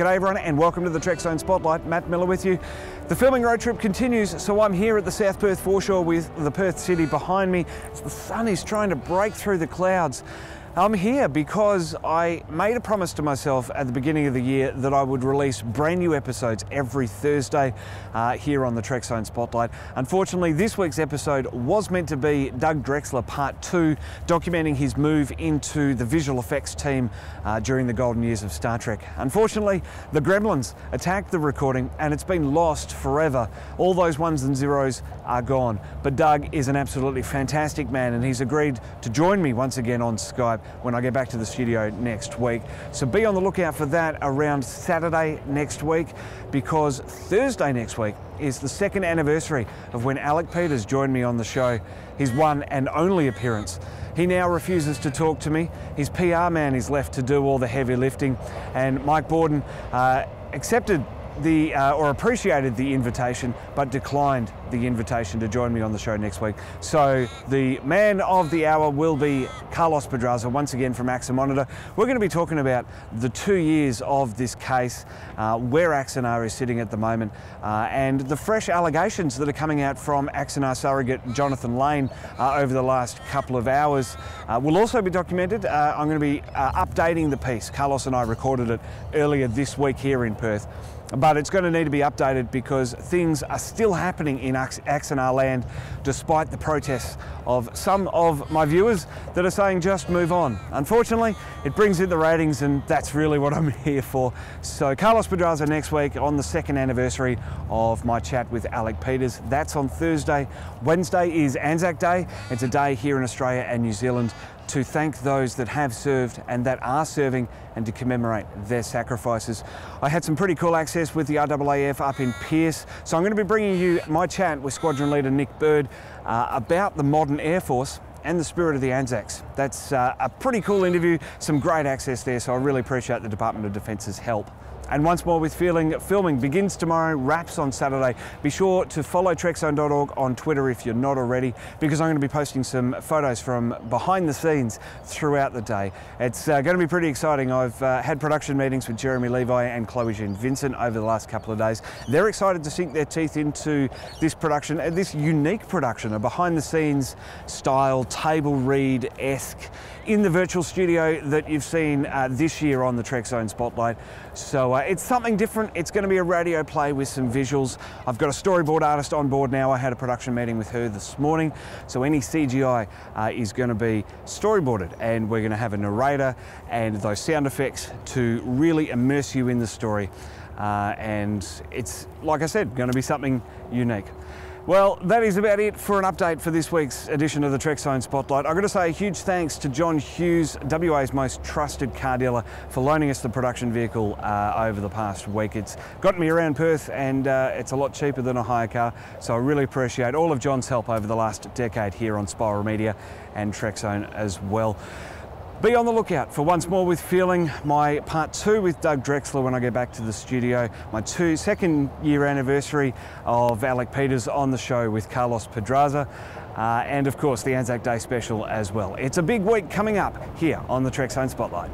G'day everyone and welcome to the Trekzone Spotlight. Matt Miller with you. The filming road trip continues, so I'm here at the South Perth foreshore with the Perth City behind me as the sun is trying to break through the clouds. I'm here because I made a promise to myself at the beginning of the year that I would release brand new episodes every Thursday here on the Trekzone Spotlight. Unfortunately, this week's episode was meant to be Doug Drexler Part 2, documenting his move into the visual effects team during the golden years of Star Trek. Unfortunately, the gremlins attacked the recording and it's been lost forever. All those ones and zeros are gone. But Doug is an absolutely fantastic man and he's agreed to join me once again on Skype when I get back to the studio next week. So be on the lookout for that around Saturday next week, because Thursday next week is the second anniversary of when Alec Peters joined me on the show, his one and only appearance. He now refuses to talk to me. His PR man is left to do all the heavy lifting, and Mike Borden accepted or appreciated the invitation, but declined the invitation to join me on the show next week. So the man of the hour will be Carlos Pedraza, once again from AXA Monitor. We're going to be talking about the 2 years of this case, where Axanar is sitting at the moment, and the fresh allegations that are coming out from Axanar surrogate Jonathan Lane over the last couple of hours. Will also be documented. I'm going to be updating the piece. Carlos and I recorded it earlier this week here in Perth. But it's going to need to be updated because things are still happening in Axanar land, despite the protests of some of my viewers that are saying just move on. Unfortunately, it brings in the ratings and that's really what I'm here for. So Carlos Pedraza next week on the second anniversary of my chat with Alec Peters. That's on Thursday. Wednesday is Anzac Day. It's a day here in Australia and New Zealand to thank those that have served and that are serving and to commemorate their sacrifices. I had some pretty cool access with the RAAF up in Pearce, so I'm going to be bringing you my chat with Squadron Leader Nick Bird about the modern Air Force and the spirit of the Anzacs. That's a pretty cool interview, some great access there, so I really appreciate the Department of Defence's help. And once more with filming begins tomorrow, wraps on Saturday. Be sure to follow Trekzone.org on Twitter if you're not already, because I'm going to be posting some photos from behind the scenes throughout the day. It's going to be pretty exciting. I've had production meetings with Jeremy Levi and Chloe Jean Vincent over the last couple of days. They're excited to sink their teeth into this production, this unique production, a behind the scenes style, table read-esque, in the virtual studio that you've seen this year on the Trekzone Spotlight. So it's something different. It's going to be a radio play with some visuals. I've got a storyboard artist on board now. I had a production meeting with her this morning. So any CGI is going to be storyboarded, and we're going to have a narrator and those sound effects to really immerse you in the story. And it's, like I said, going to be something unique. Well, that is about it for an update for this week's edition of the Trekzone Spotlight. I've got to say a huge thanks to John Hughes, WA's most trusted car dealer, for loaning us the production vehicle over the past week. It's got me around Perth and it's a lot cheaper than a hire car, so I really appreciate all of John's help over the last decade here on Spiral Media and Trekzone as well. Be on the lookout for Once More with Feeling, my part 2 with Doug Drexler when I get back to the studio, my second year anniversary of Alec Peters on the show with Carlos Pedraza, and of course the Anzac Day special as well. It's a big week coming up here on the Trekzone Spotlight.